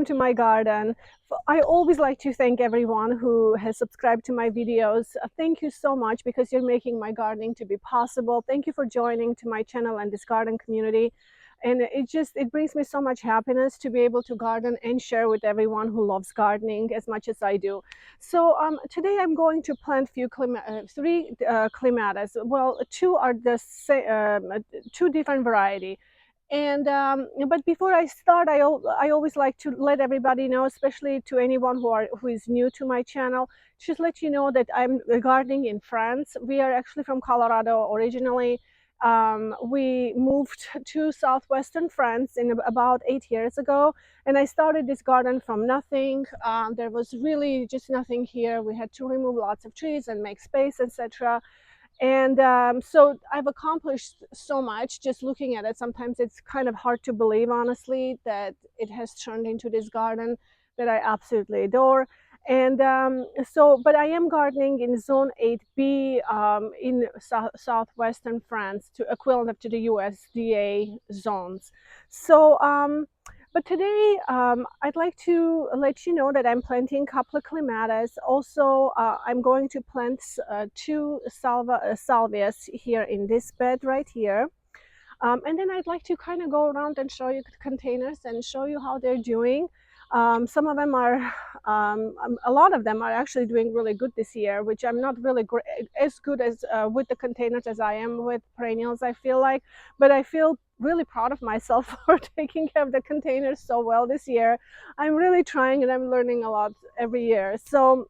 welcome to my garden. I always like to thank everyone who has subscribed to my videos. Thank you so much because you're making my gardening to be possible. Thank you for joining to my channel and this garden community. And it brings me so much happiness to be able to garden and share with everyone who loves gardening as much as I do. So today I'm going to plant three clematis. Well, two are the two different variety. And but before I start, I always like to let everybody know, especially to anyone who is new to my channel, just let you know that I'm gardening in France. We are actually from Colorado originally. We moved to southwestern France in about 8 years ago, and I started this garden from nothing. There was really just nothing here. We had to remove lots of trees and make space, etc. And so I've accomplished so much just looking at it. Sometimes it's kind of hard to believe, honestly, that it has turned into this garden that I absolutely adore. And but I am gardening in Zone 8B in southwestern France, to equivalent to the USDA zones. So but today, I'd like to let you know that I'm planting couple of clematis. Also, I'm going to plant two salvias here in this bed right here. And then I'd like to kind of go around and show you the containers and show you how they're doing. Some of them are, a lot of them are actually doing really good this year, which I'm not really as good as with the containers as I am with perennials, I feel like. But I feel really proud of myself for taking care of the containers so well this year. I'm really trying and I'm learning a lot every year. So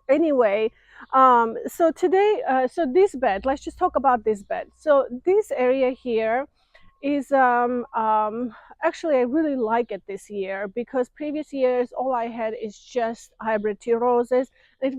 anyway, so today, so this bed, let's just talk about this bed. So this area here is actually I really like it this year, because previous years all I had is just hybrid tea roses. It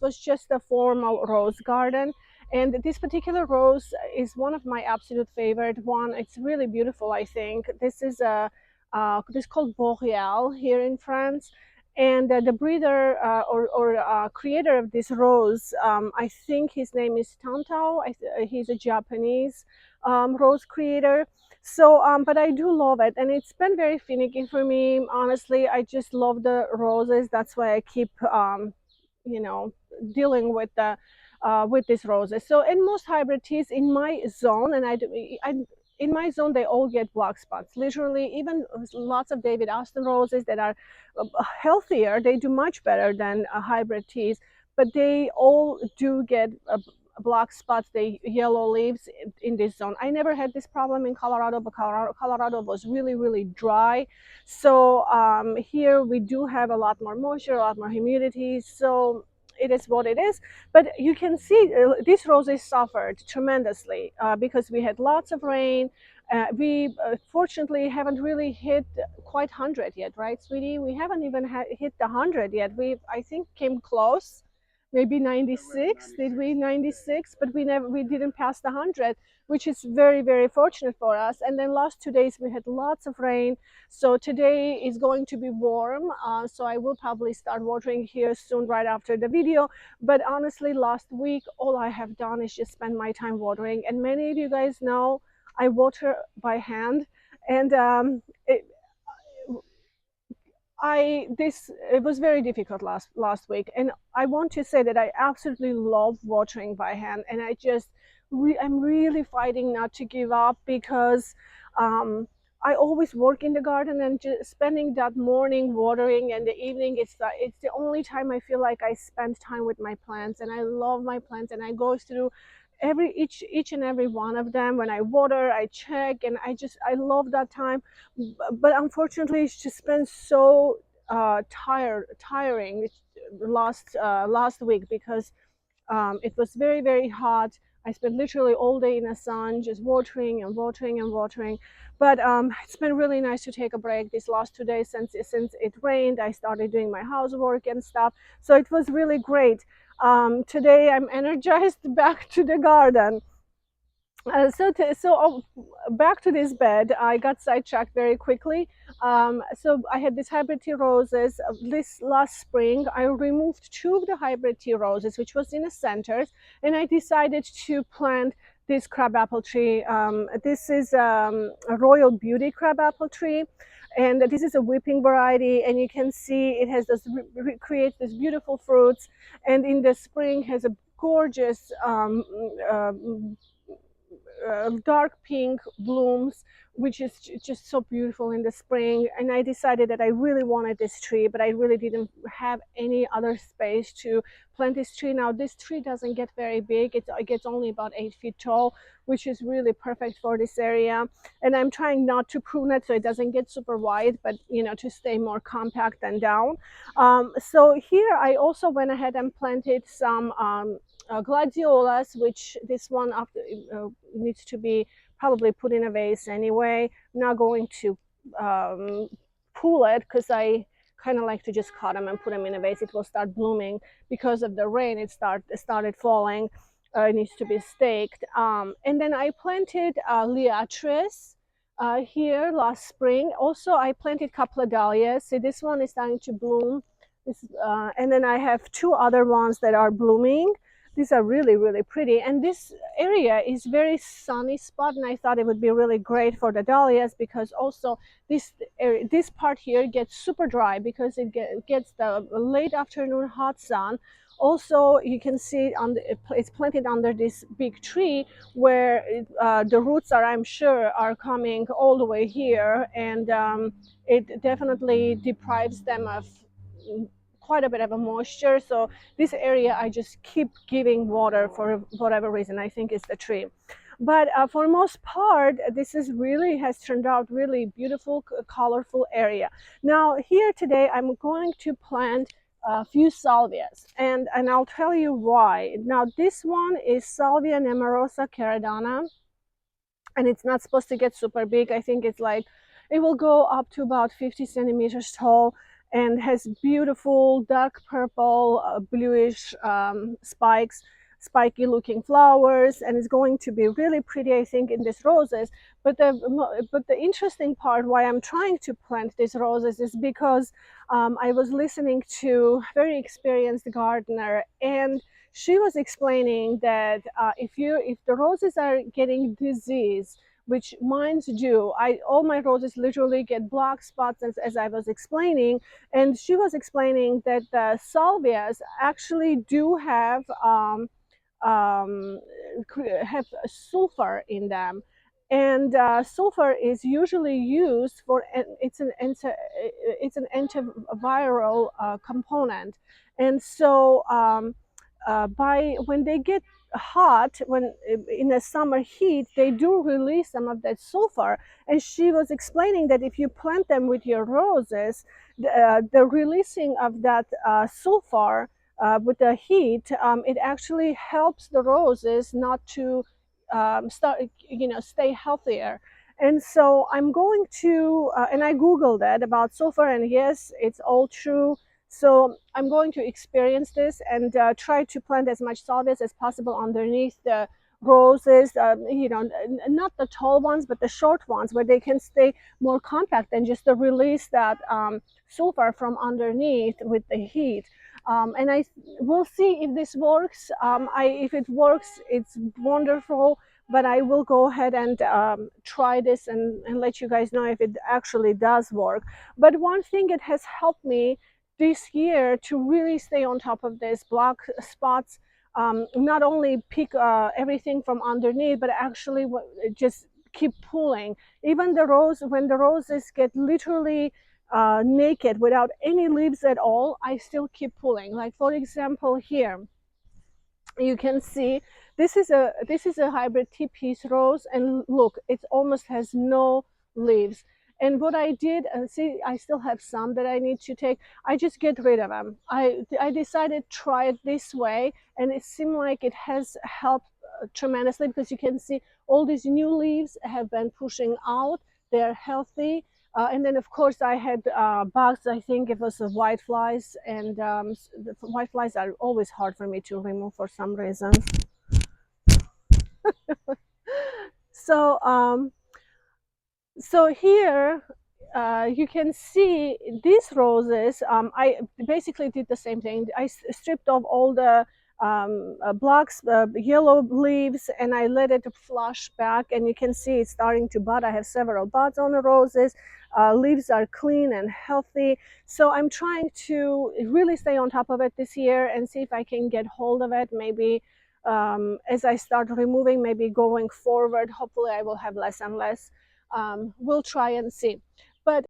was just a formal rose garden, and this particular rose is one of my absolute favorite one. It's really beautiful. I think this is this is called Boreal here in France. And the breeder or creator of this rose, I think his name is Tantao. He's a Japanese rose creator. So but I do love it, and it's been very finicky for me, honestly. I just love the roses. That's why I keep you know, dealing with these roses. So in most hybrid teas in my zone, and I in my zone, they all get black spots, literally. Even lots of David Austin roses that are healthier, they do much better than hybrid teas, but they all do get black spots, the yellow leaves in this zone. I never had this problem in Colorado, but Colorado was really dry. So here we do have a lot more moisture, a lot more humidity. So it is what it is. But you can see these roses suffered tremendously because we had lots of rain. We fortunately haven't really hit quite 100 yet, right, sweetie? We haven't even hit the 100 yet. We, I think, came close, maybe 96. Did we 96? But we didn't pass the 100, which is very fortunate for us. And then last 2 days we had lots of rain. So today is going to be warm. So I will probably start watering here soon, right after the video. But honestly, last week all I have done is just spend my time watering. And many of you guys know I water by hand, and it was very difficult last week, and I want to say that I absolutely love watering by hand, and I'm really fighting not to give up, because I always work in the garden, and just spending that morning watering and the evening, it's the only time I feel like I spend time with my plants, and I love my plants, and I go through each and every one of them. When I water, I check, and I love that time. But unfortunately, it's just been so tiring last week, because it was very hot. I spent literally all day in the sun just watering and watering. But it's been really nice to take a break these last 2 days since it rained. I started doing my housework and stuff, so it was really great. Today I'm energized back to the garden. Back to this bed, I got sidetracked very quickly. So I had these hybrid tea roses. This last spring, I removed two of the hybrid tea roses, which was in the centers, and I decided to plant this crabapple tree. This is a Royal Beauty crabapple tree. and this is a whipping variety, and you can see it has this creates this beautiful fruits, and in the spring has a gorgeous uh, dark pink blooms, which is just so beautiful in the spring. And I decided that I really wanted this tree, but I really didn't have any other space to plant this tree. Now this tree doesn't get very big, it gets only about 8 feet tall, which is really perfect for this area. And I'm trying not to prune it so it doesn't get super wide, but you know, to stay more compact and down. So here I also went ahead and planted some gladiolas, which this one after needs to be probably put in a vase anyway. I'm not going to pull it because I kind of like to just cut them and put them in a vase. It will start blooming because of the rain. It started falling. It needs to be staked. And then I planted liatris here last spring. Also, I planted a couple of dahlias. See, this one is starting to bloom. And then I have two other ones that are blooming. These are really, really pretty. And this area is very sunny spot, and I thought it would be really great for the dahlias because also this part here gets super dry because it gets the late afternoon hot sun. Also, you can see it's planted under this big tree where the roots are, I'm sure, are coming all the way here, and it definitely deprives them of quite a bit of a moisture. So this area I just keep giving water for whatever reason. I think it's the tree. But for most part, this is really has turned out really beautiful, colorful area. Now here today, I'm going to plant a few salvias, and I'll tell you why. Now this one is Salvia nemorosa caradana, and it's not supposed to get super big. I think it's like, it will go up to about 50 centimeters tall, and has beautiful dark purple, bluish spikes, spiky looking flowers, and it's going to be really pretty, I think, in these roses. But the interesting part why I'm trying to plant these roses is because I was listening to a very experienced gardener, and she was explaining that if the roses are getting disease, which mine do, all my roses literally get black spots, as I was explaining. And she was explaining that the salvias actually do um, have sulfur in them, and sulfur is usually used for it's an antiviral component. And so by when they get hot, when in the summer heat, they do release some of that sulfur. And she was explaining that if you plant them with your roses, the releasing of that sulfur with the heat, it actually helps the roses not to stay healthier. And so I'm going to, and I Googled it about sulfur, and yes, it's all true. So I'm going to experience this and try to plant as much salvias as possible underneath the roses, not the tall ones, but the short ones where they can stay more compact and just to release that sulfur from underneath with the heat. And I will see if this works. If it works, it's wonderful, but I will go ahead and try this and let you guys know if it actually does work. But one thing it has helped me this year to really stay on top of these black spots, not only pick everything from underneath, but actually just keep pulling. Even when the roses get literally naked without any leaves at all, I still keep pulling. Like for example here, you can see this is a hybrid T-piece rose, and look, it almost has no leaves. And what I did, see, I still have some that I need to take. I just get rid of them. I decided to try it this way, and it seemed like it has helped tremendously, because you can see all these new leaves have been pushing out. They're healthy. And then, of course, I had bugs. I think it was the white flies, and the white flies are always hard for me to remove for some reason. So, so here you can see these roses. I basically did the same thing. I stripped off all the blocks, yellow leaves, and I let it flush back, and you can see it's starting to bud. I have several buds on the roses. Leaves are clean and healthy. So I'm trying to really stay on top of it this year and see if I can get hold of it. Maybe as I start removing, maybe going forward, hopefully I will have less and less. We'll try and see. But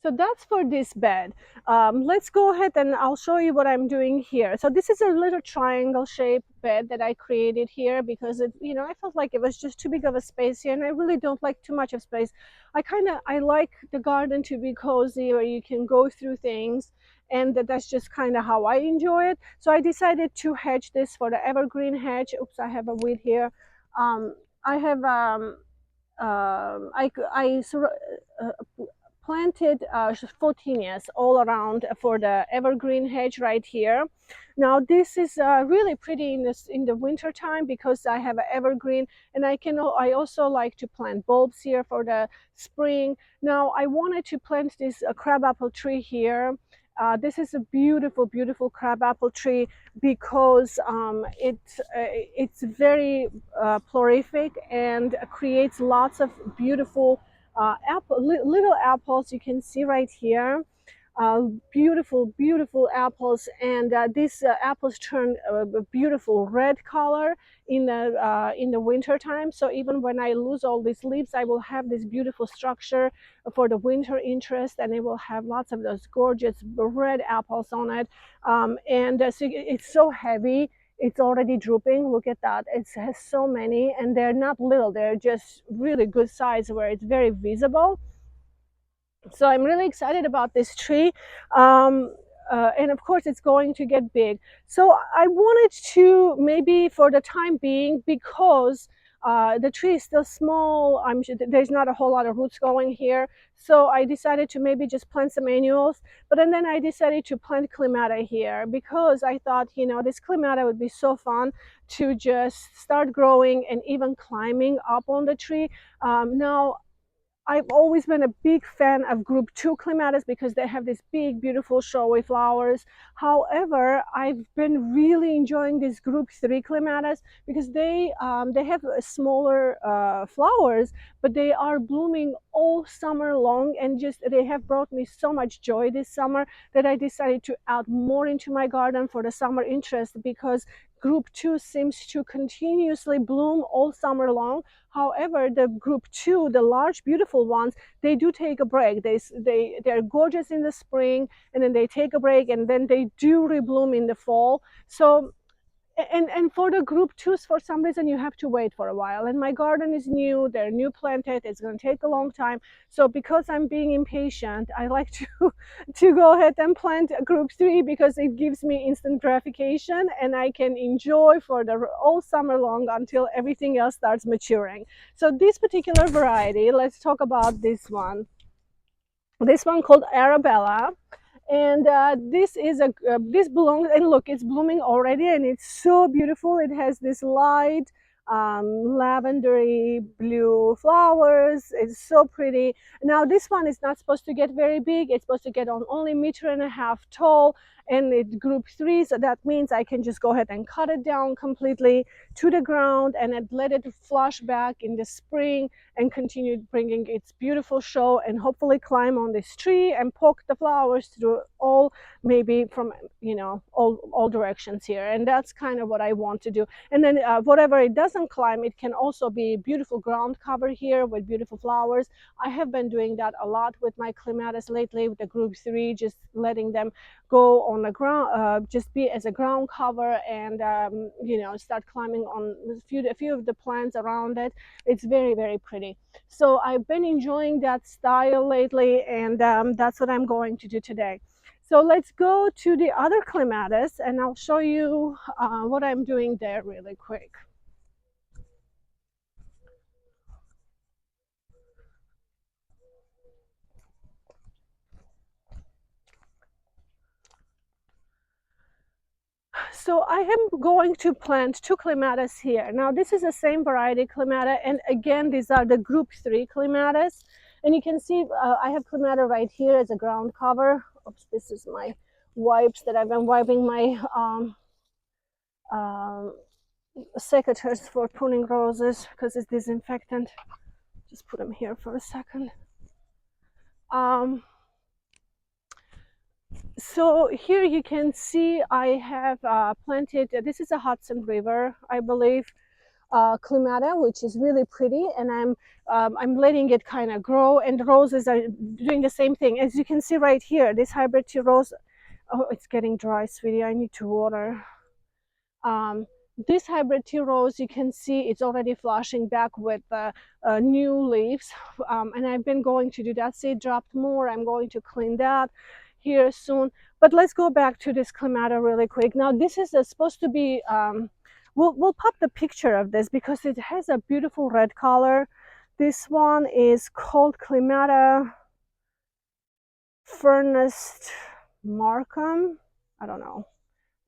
so that's for this bed. Let's go ahead and I'll show you what I'm doing here. So this is a little triangle shaped bed that I created here because it, I felt like it was just too big of a space here, and I really don't like too much of space. I like the garden to be cozy where you can go through things, and that's just kind of how I enjoy it. So I decided to hedge this for the evergreen hedge. Oops, I have a weed here. I have I planted photinias all around for the evergreen hedge right here. Now this is really pretty in the winter time because I have an evergreen, and I also like to plant bulbs here for the spring. Now I wanted to plant this crabapple tree here. This is a beautiful, beautiful crabapple tree because it's very prolific and creates lots of beautiful little apples. You can see right here, beautiful, beautiful apples, and these apples turn a beautiful red color in the winter time. So even when I lose all these leaves, I will have this beautiful structure for the winter interest, and it will have lots of those gorgeous red apples on it. So it's so heavy. It's already drooping. Look at that. It has so many, and they're not little. They're just really good size where it's very visible. So I'm really excited about this tree. And of course it's going to get big. So I wanted to, maybe for the time being, because the tree is still small, I'm sure there's not a whole lot of roots going here. So I decided to maybe just plant some annuals. But then I decided to plant clematis here because I thought, this clematis would be so fun to just start growing and even climbing up on the tree. Now I've always been a big fan of group 2 clematis because they have these big, beautiful, showy flowers. However, I've been really enjoying these group 3 clematis because they have smaller flowers, but they are blooming all summer long, and just they have brought me so much joy this summer that I decided to add more into my garden for the summer interest, because group 2 seems to continuously bloom all summer long. However, the group 2, the large, beautiful ones, they do take a break. They're gorgeous in the spring, and then they take a break, and then they do rebloom in the fall. So, and for the group 2s, for some reason, you have to wait for a while. And my garden is new. They're new planted. It's going to take a long time. So because I'm being impatient, I like to to go ahead and plant group 3 because it gives me instant gratification, and I can enjoy for the all summer long until everything else starts maturing. So this particular variety, let's talk about this one. This one called Arabella, and this belongs, and look, it's blooming already, and it's so beautiful. It has this light lavendery blue flowers. It's so pretty. Now this one is not supposed to get very big. It's supposed to get on only 1.5 meters tall, and it group 3, so that means I can just go ahead and cut it down completely to the ground and let it flush back in the spring and continue bringing its beautiful show, and hopefully climb on this tree and poke the flowers through all, maybe from all directions here. And that's kind of what I want to do. And then whatever it doesn't climb, it can also be beautiful ground cover here with beautiful flowers. I have been doing that a lot with my clematis lately, with the group 3, just letting them go on the ground, just be as a ground cover, and start climbing on a few of the plants around it. It's very, very pretty. So I've been enjoying that style lately, and that's what I'm going to do today. So let's go to the other clematis, and I'll show you what I'm doing there really quick. So I am going to plant 2 clematis here. Now this is the same variety clematis, and again these are the group 3 clematis. And you can see I have clematis right here as a ground cover. Oops, this is my wipes that I've been wiping my um, secateurs for pruning roses because it's disinfectant. Just put them here for a second. Um, so here you can see I have planted, this is a Hudson River, I believe, clematis, which is really pretty, and I'm letting it kind of grow, and the roses are doing the same thing. As you can see right here, this hybrid tea rose, oh, it's getting dry, sweetie, I need to water. Um, this hybrid tea rose, you can see it's already flashing back with new leaves, and I've been going to do that. See, it dropped more. I'm going to clean that here soon. But let's go back to this clematis really quick. Now, this is supposed to be, we'll pop the picture of this because it has a beautiful red color. This one is called Clematis Furnace Markham. I don't know.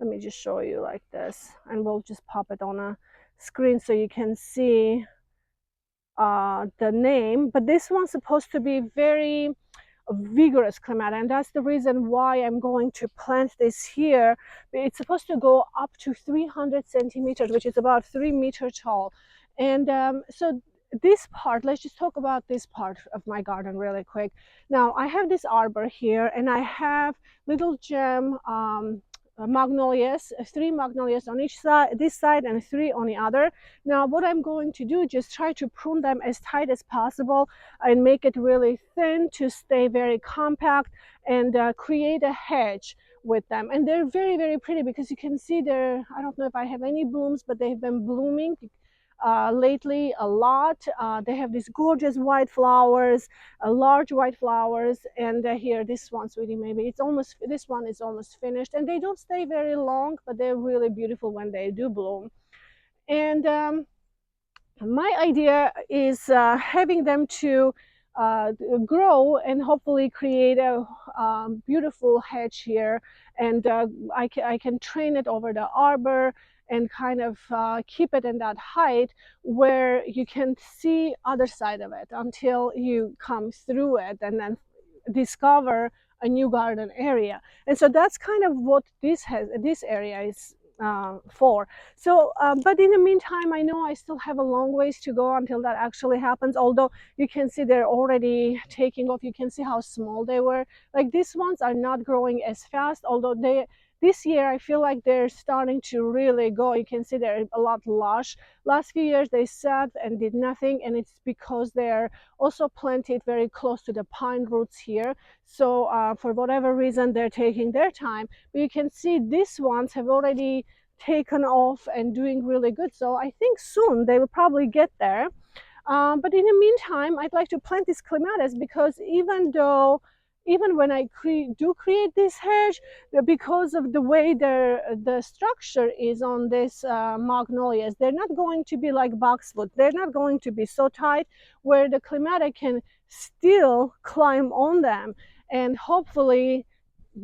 Let me just show you like this, and we'll just pop it on a screen so you can see the name. But this one's supposed to be very vigorous clematis, and that's the reason why I'm going to plant this here. It's supposed to go up to 300 centimeters, which is about 3 meters tall. And so this part, let's just talk about this part of my garden really quick. Now I have this arbor here, and I have little gem magnolias, 3 magnolias on each side, this side, and 3 on the other. Now what I'm going to do, just try to prune them as tight as possible and make it really thin to stay very compact, and create a hedge with them. And they're very, very pretty because you can see they're, I don't know if I have any blooms, but they've been blooming lately a lot. They have these gorgeous white flowers, large white flowers. And here, this one, sweetie, maybe it's almost, this one is almost finished, and they don't stay very long, but they're really beautiful when they do bloom. And my idea is having them to grow and hopefully create a beautiful hedge here, and I can train it over the arbor and kind of keep it in that height where you can see other side of it until you come through it and then discover a new garden area. And so that's kind of what this area is for. So but in the meantime, I know I still have a long ways to go until that actually happens, although you can see they're already taking off. You can see how small they were. Like these ones are not growing as fast, although they, this year I feel like they're starting to really go. You can see they're a lot lush. Last few years they sat and did nothing, and it's because they're also planted very close to the pine roots here. So for whatever reason, they're taking their time. But you can see these ones have already taken off and doing really good. So I think soon they will probably get there. But in the meantime, I'd like to plant these clematis because even when I do create this hedge, because of the way the structure is on this magnolias, they're not going to be like boxwood. They're not going to be so tight where the clematis can still climb on them and hopefully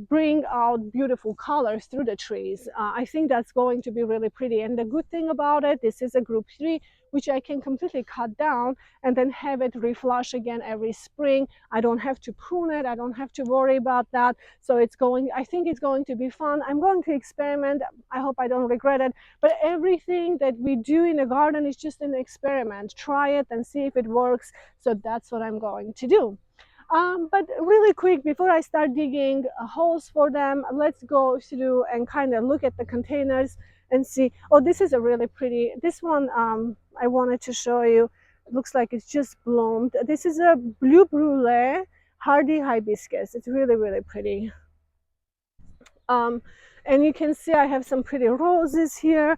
bring out beautiful colors through the trees. I think that's going to be really pretty. And the good thing about it, this is a group 3, which I can completely cut down and then have it reflush again every spring. I don't have to prune it. I don't have to worry about that. So it's going, I think it's going to be fun. I'm going to experiment. I hope I don't regret it. But everything that we do in a garden is just an experiment. Try it and see if it works. So that's what I'm going to do. But really quick, before I start digging holes for them, let's go through and kind of look at the containers and see. Oh, this is a really pretty, this one I wanted to show you. It looks like it's just bloomed. This is a blue brulee hardy hibiscus. It's really, really pretty. And you can see I have some pretty roses here.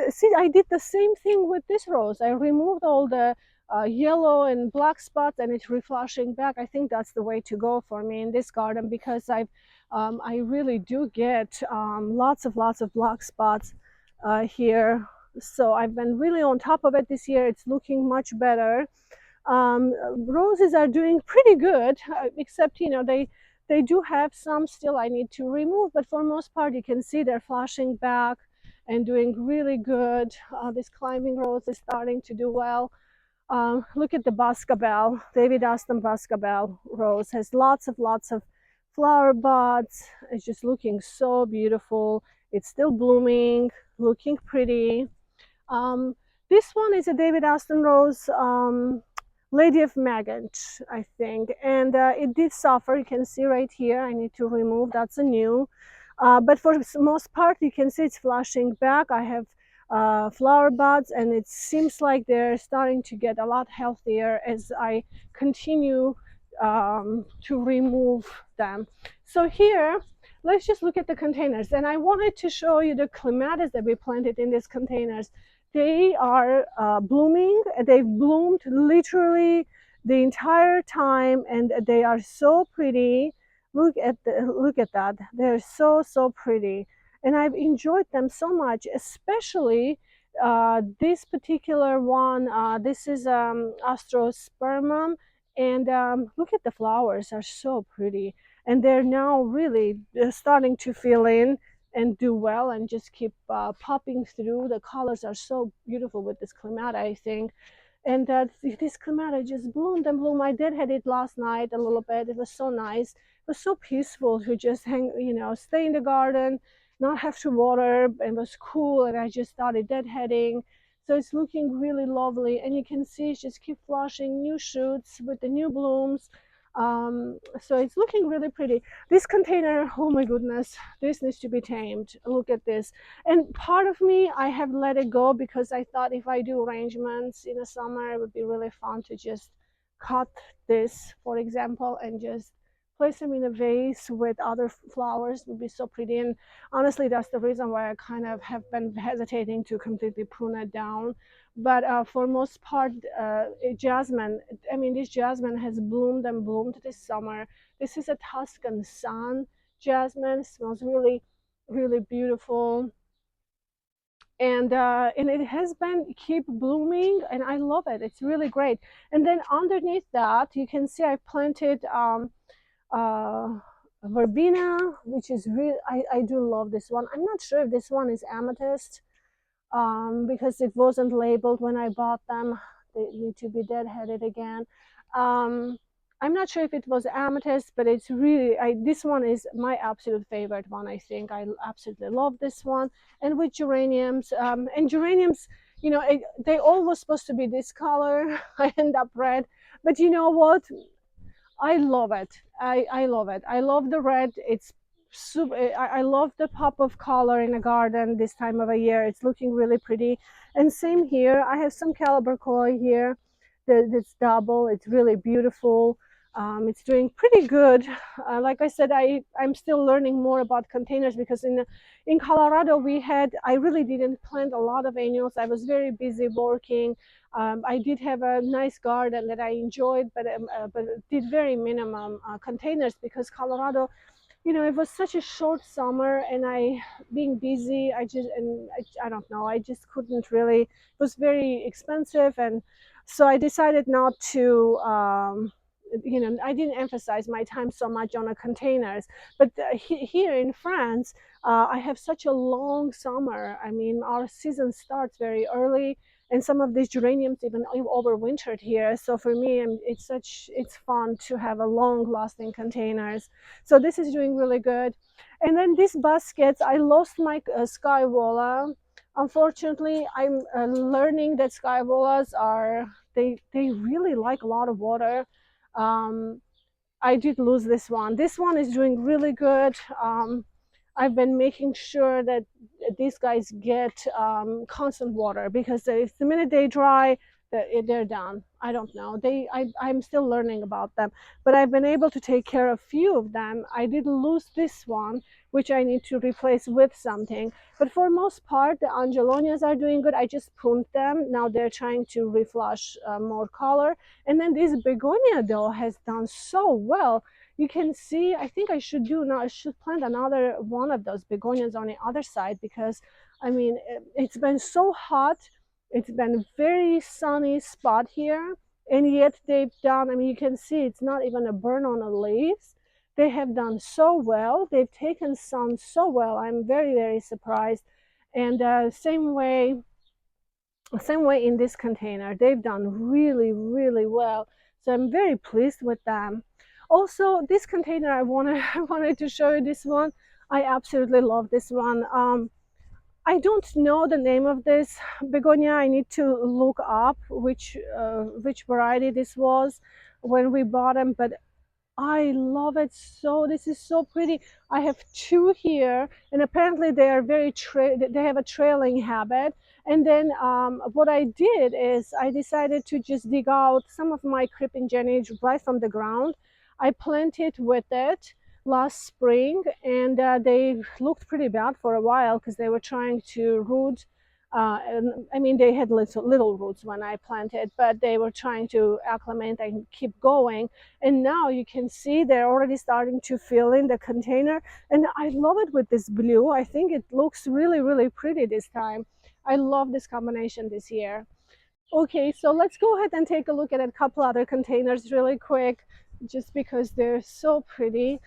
See, I did the same thing with this rose. I removed all the yellow and black spots, and it's reflushing back. I think that's the way to go for me in this garden because I really do get lots of black spots here. So I've been really on top of it this year. It's looking much better. Roses are doing pretty good, except, you know, they do have some still I need to remove, but for most part you can see they're flashing back and doing really good. This climbing rose is starting to do well. Look at the Boscabel, David Aston Boscabel rose, has lots of flower buds. It's just looking so beautiful. It's still blooming, looking pretty. Um, this one is a David Aston Rose, Lady of Maggot, I think, and it did suffer. You can see right here. I need to remove. That's a new. But for the most part, you can see it's flashing back. I have flower buds, and it seems like they're starting to get a lot healthier as I continue to remove them. So here, let's just look at the containers. And I wanted to show you the clematis that we planted in these containers. They are blooming. They've bloomed literally the entire time, and they are so pretty. Look at that. They're so pretty, and I've enjoyed them so much, especially this particular one. This is astrospermum, and look at the flowers are so pretty, and they're now really starting to fill in and do well and just keep popping through. The colors are so beautiful with this clematis, I think. And this clematis just bloomed and bloomed. I did had it last night a little bit. It was so nice. It was so peaceful to just hang, stay in the garden, not have to water. It was cool, and I just started deadheading. So it's looking really lovely, and you can see it's just keep flushing new shoots with the new blooms. So it's looking really pretty. This container, oh my goodness, this needs to be tamed. Look at this. And part of me, I have let it go because I thought if I do arrangements in the summer, it would be really fun to just cut this, for example, and just place them in a vase with other flowers. It would be so pretty. And honestly, that's the reason why I kind of have been hesitating to completely prune it down. But for most part, jasmine, I mean, this jasmine has bloomed and bloomed this summer. This is a Tuscan sun jasmine. It smells really beautiful, and it has been keep blooming, and I love it. It's really great. And then underneath that, you can see I planted uh, verbena, which is really I do love this one. I'm not sure if this one is amethyst, because it wasn't labeled when I bought them. They need to be deadheaded again. Um, I'm not sure if it was amethyst, but it's really, this one is my absolute favorite one, I think. I absolutely love this one. And with geraniums, and geraniums, they all were supposed to be this color. I end up red. But you know what? I love it. I love it. I love the red. It's super. I love the pop of color in a garden this time of a year. It's looking really pretty. And same here. I have some caliber koi here. That's double. It's really beautiful. It's doing pretty good. Like I said, I'm still learning more about containers because in Colorado I really didn't plant a lot of annuals. I was very busy working. I did have a nice garden that I enjoyed, but did very minimum containers because Colorado, it was such a short summer, and being busy, I don't know, I just couldn't really. It was very expensive, and so I decided not to. I didn't emphasize my time so much on the containers. But here in France, I have such a long summer. I mean, our season starts very early, and some of these geraniums even overwintered here. So for me, it's fun to have a long lasting containers. So this is doing really good. And then these baskets, I lost my sky vola. Unfortunately, I'm learning that sky volas they really like a lot of water. um, I did lose this one. This one is doing really good. I've been making sure that these guys get constant water, because if the minute they dry, they're done. I don't know. I'm still learning about them, but I've been able to take care of a few of them. I did lose this one, which I need to replace with something. But for most part, the angelonias are doing good. I just pruned them. Now they're trying to reflush more color. And then this begonia though has done so well. You can see, I think I should plant another one of those begonias on the other side, because I mean, it's been so hot. It's been a very sunny spot here, and yet they've done, I mean, you can see it's not even a burn on the leaves. They have done so well. They've taken sun so well. I'm very surprised. And same way in this container, they've done really well. So I'm very pleased with them. Also, this container, I wanted to show you this one. I absolutely love this one. I don't know the name of this begonia. I need to look up which variety this was when we bought them, but I love it so. This is so pretty. I have two here, and apparently they are they have a trailing habit. And then what I did is I decided to just dig out some of my creeping Jenny right from the ground. I planted with it last spring, and they looked pretty bad for a while because they were trying to root. And, I mean, they had little roots when I planted, but they were trying to acclimate and keep going, and now you can see they're already starting to fill in the container, and I love it with this blue. I think it looks really pretty this time. I love this combination this year. Okay, so let's go ahead and take a look at a couple other containers really quick, just because they're so pretty.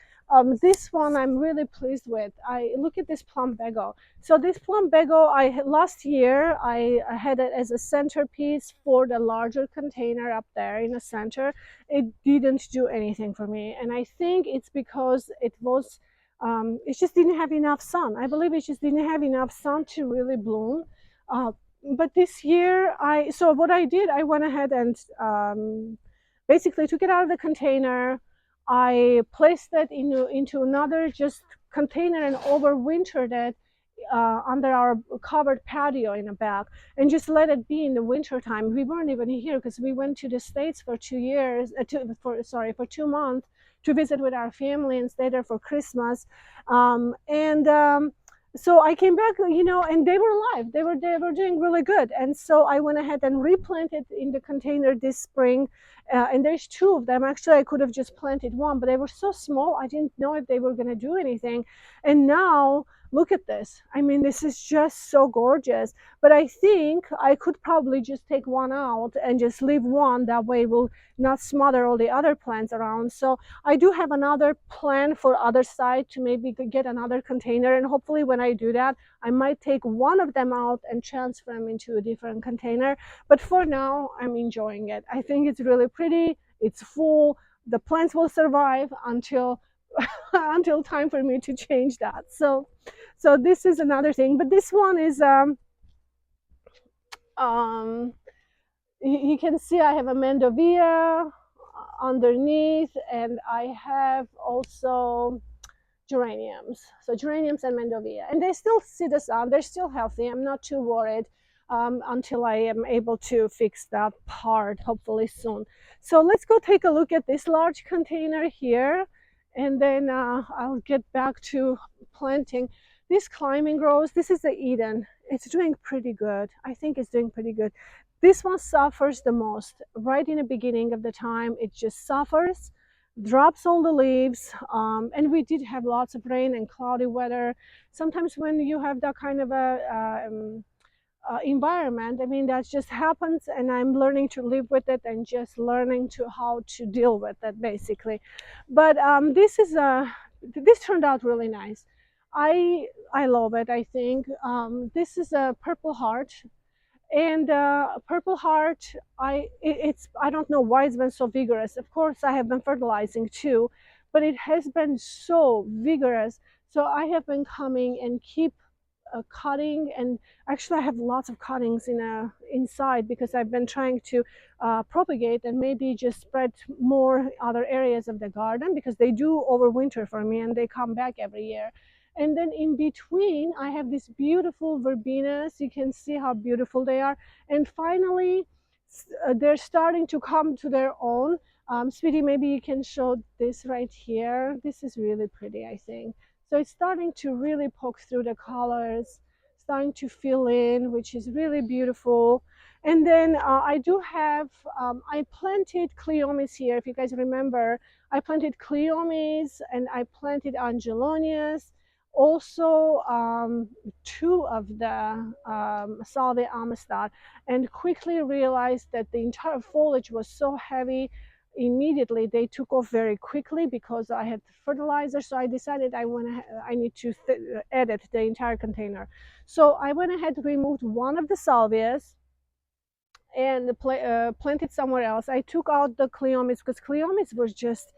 This one I'm really pleased with. I look at this plumbago. So this plumbago, last year I had it as a centerpiece for the larger container up there in the center. It didn't do anything for me, and I think it's because it just didn't have enough sun. I believe it just didn't have enough sun to really bloom. Uh, but this year so what I did, I went ahead and basically took it out of the container. I placed it into another just container and overwintered it under our covered patio in the back, and just let it be in the winter time. We weren't even here because we went to the States for 2 years, for 2 months to visit with our family and stay there for Christmas. And So I came back, and they were alive. They were doing really good. And so I went ahead and replanted in the container this spring. And there's two of them. Actually, I could have just planted one, but they were so small. I didn't know if they were going to do anything. And now look at this. I mean, this is just so gorgeous. But I think I could probably just take one out and just leave one. That way it will not smother all the other plants around. So I do have another plan for other side to maybe get another container. And hopefully when I do that, I might take one of them out and transfer them into a different container. But for now, I'm enjoying it. I think it's really pretty. It's full. The plants will survive until until time for me to change that. So this is another thing, but this one is um you can see I have a mandevilla underneath, and I have also geraniums. So geraniums and mandevilla, and they still see the sun. They're still healthy. I'm not too worried until I am able to fix that part, hopefully soon. So let's go take a look at this large container here, and then I'll get back to planting. This climbing rose, this is the Eden. It's doing pretty good. I think it's doing pretty good. This one suffers the most. Right in the beginning of the time, it just suffers, drops all the leaves, and we did have lots of rain and cloudy weather. Sometimes when you have that kind of environment, I mean, that just happens, and I'm learning to live with it and just learning to how to deal with it, basically. But this turned out really nice. I love it. I think this is a Purple Heart, and Purple Heart, I don't know why it's been so vigorous. Of course I have been fertilizing too, but it has been so vigorous. So I have been coming and keep cutting, and actually I have lots of cuttings inside, because I've been trying to propagate and maybe just spread more other areas of the garden, because they do overwinter for me and they come back every year. And then in between I have these beautiful verbenas. You can see how beautiful they are. And finally they're starting to come to their own. Sweetie, maybe you can show this right here. This is really pretty, I think. So it's starting to really poke through the colors, starting to fill in, which is really beautiful. And then I do have, I planted cleomes here. If you guys remember, I planted cleomes and I planted angelonias. Also, two of the Salvia amistad, and quickly realized that the entire foliage was so heavy. Immediately they took off very quickly because I had fertilizer. So I decided I need to edit the entire container. So I went ahead, removed one of the salvias and planted somewhere else. I took out the cleomes because cleomes were just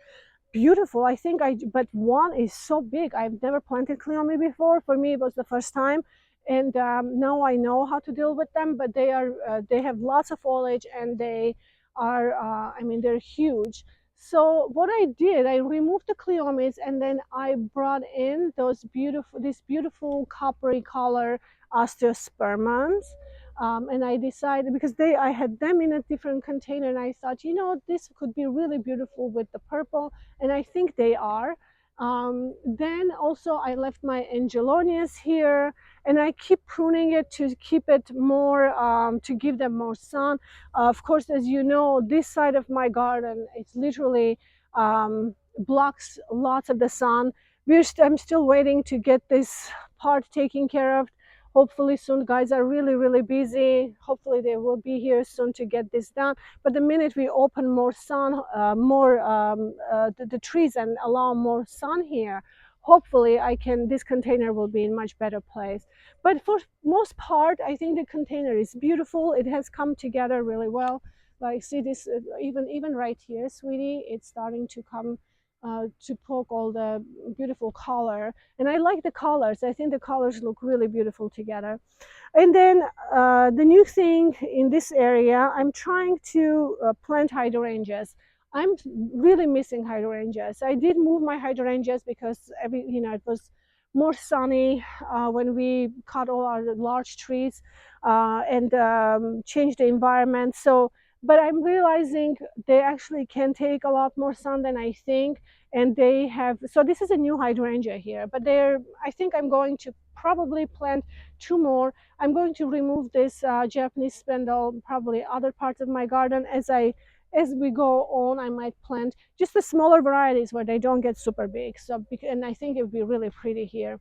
beautiful. I think but one is so big. I've never planted cleome before. For me, it was the first time. And now I know how to deal with them, but they have lots of foliage, and they are, I mean, they're huge. So what I did, I removed the cleomes, and then I brought in this beautiful coppery color osteospermums. And I decided, because I had them in a different container, and I thought, this could be really beautiful with the purple, and I think they are. Then also I left my angelonias here, and I keep pruning it to keep it more, to give them more sun. Of course, as you know, this side of my garden, it's literally blocks lots of the sun. I'm still waiting to get this part taken care of. Hopefully soon. Guys are really, really busy. Hopefully they will be here soon to get this done. But the minute we open more sun, the trees, and allow more sun here, hopefully this container will be in much better place. But for most part, I think the container is beautiful. It has come together really well. Like, see this, even right here, sweetie, it's starting to come, to poke all the beautiful color. And I like the colors. I think the colors look really beautiful together. And then the new thing in this area, I'm trying to plant hydrangeas. I'm really missing hydrangeas. I did move my hydrangeas because it was more sunny when we cut all our large trees, and changed the environment. So, but I'm realizing they actually can take a lot more sun than I think. And they have, so this is a new hydrangea here, but I think I'm going to probably plant two more. I'm going to remove this Japanese spindle, probably other parts of my garden. As we go on, I might plant just the smaller varieties where they don't get super big. So, and I think it would be really pretty here.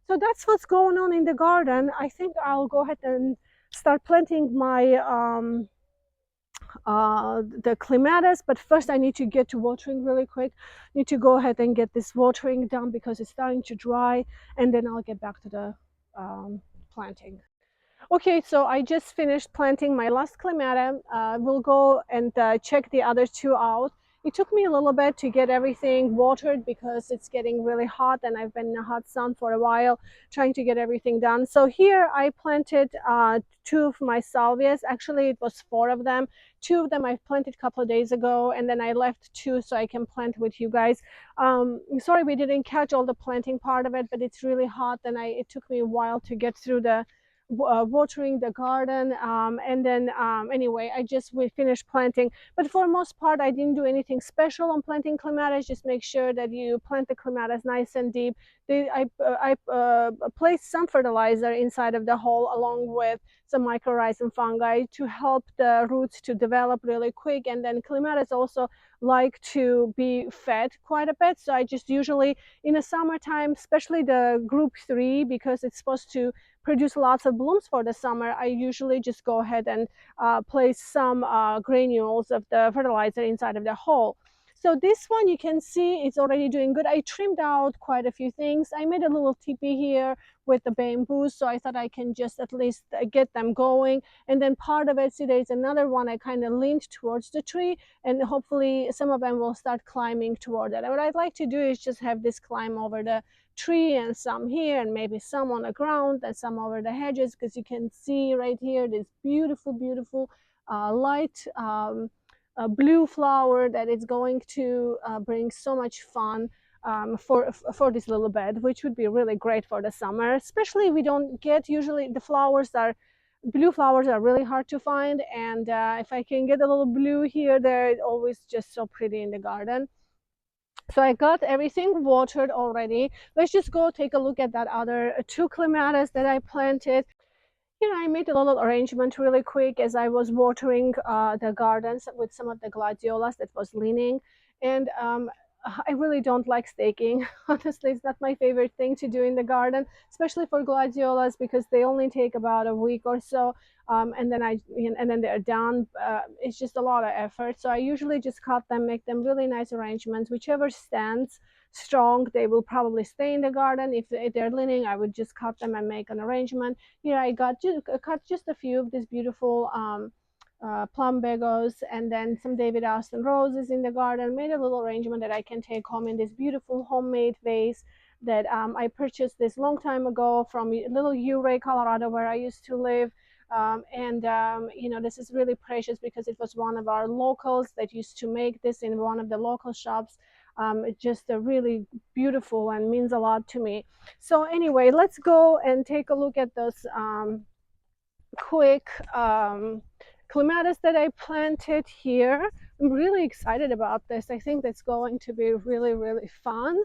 So that's what's going on in the garden. I think I'll go ahead and start planting my the clematis, but first I need to get to watering really quick. Need to go ahead and get this watering done because it's starting to dry, and then I'll get back to the planting. Okay, so I just finished planting my last clematis. We'll go and check the other two out. It took me a little bit to get everything watered because it's getting really hot, and I've been in the hot sun for a while trying to get everything done. So here I planted two of my salvias. Actually, it was four of them. Two of them I planted a couple of days ago, and then I left two so I can plant with you guys. Sorry we didn't catch all the planting part of it, but it's really hot, and it took me a while to get through the watering the garden, and then anyway, we finished planting. But for the most part, I didn't do anything special on planting clematis. Just make sure that you plant the clematis nice and deep. I placed some fertilizer inside of the hole along with some mycorrhizal fungi to help the roots to develop really quick. And then clematis also like to be fed quite a bit, so I just usually in the summertime, especially the group 3, because it's supposed to produce lots of blooms for the summer, I usually just go ahead and place some granules of the fertilizer inside of the hole. So this one, you can see it's already doing good. I trimmed out quite a few things. I made a little teepee here with the bamboos, so I thought I can just at least get them going. And then part of it, see, there's another one I kind of leaned towards the tree, and hopefully some of them will start climbing toward it. And what I'd like to do is just have this climb over the tree, and some here, and maybe some on the ground, and some over the hedges, because you can see right here this beautiful, beautiful light blue flower that is going to bring so much fun for this little bed, which would be really great for the summer. Especially we don't get, usually the blue flowers are really hard to find, and if I can get a little blue here, there, it's always just so pretty in the garden. So I got everything watered already. Let's just go take a look at that other two clematis that I planted. I made a little arrangement really quick as I was watering the gardens with some of the gladiolas that was leaning. And I really don't like staking. Honestly, it's not my favorite thing to do in the garden, especially for gladiolas, because they only take about a week or so, and then they're done. It's just a lot of effort. So I usually just cut them, make them really nice arrangements. Whichever stands strong, they will probably stay in the garden. If they're leaning, I would just cut them and make an arrangement. Here I cut just a few of these beautiful plum begos, and then some David Austin roses in the garden. Made a little arrangement that I can take home in this beautiful homemade vase that I purchased this long time ago from little Ouray, Colorado, where I used to live. You know, this is really precious because it was one of our locals that used to make this in one of the local shops. It's just a really beautiful and means a lot to me. So anyway, let's go and take a look at those quick clematis that I planted here. I'm really excited about this. I think that's going to be really, really fun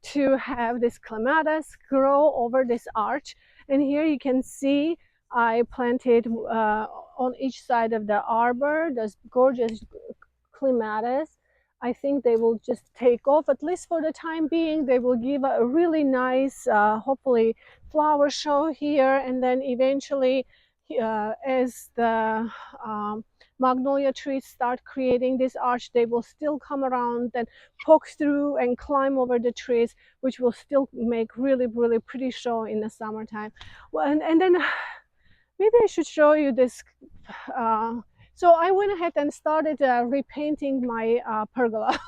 to have this clematis grow over this arch. And here you can see I planted on each side of the arbor those gorgeous clematis. I think they will just take off, at least for the time being. They will give a really nice, hopefully, flower show here, and then eventually, as the magnolia trees start creating this arch, they will still come around and poke through and climb over the trees, which will still make really, really pretty show in the summertime. Well, and then maybe I should show you this. So I went ahead and started repainting my pergola.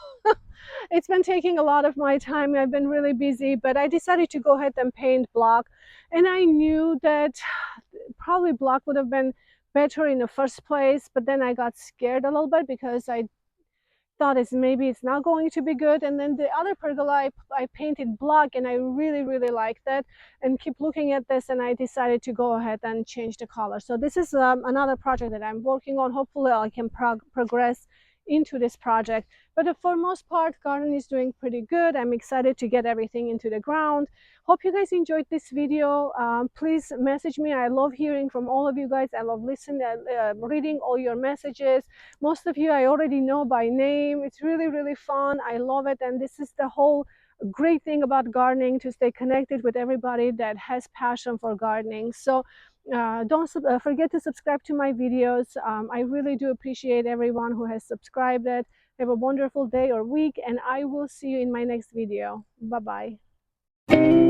It's been taking a lot of my time. I've been really busy, but I decided to go ahead and paint block. And I knew that probably block would have been better in the first place, but then I got scared a little bit because I thought maybe it's not going to be good. And then the other pergola I painted block, and I really, really liked that, and keep looking at this, and I decided to go ahead and change the color. So this is another project that I'm working on. Hopefully I can progress into this project, but for most part garden is doing pretty good. I'm excited to get everything into the ground. Hope you guys enjoyed this video. Please message me. I love hearing from all of you guys. I love listening, reading all your messages. Most of you I already know by name. It's really, really fun. I love it, and this is the whole great thing about gardening, to stay connected with everybody that has passion for gardening. So don't forget to subscribe to my videos. I really do appreciate everyone who has subscribed. Have a wonderful day or week, and I will see you in my next video. Bye bye.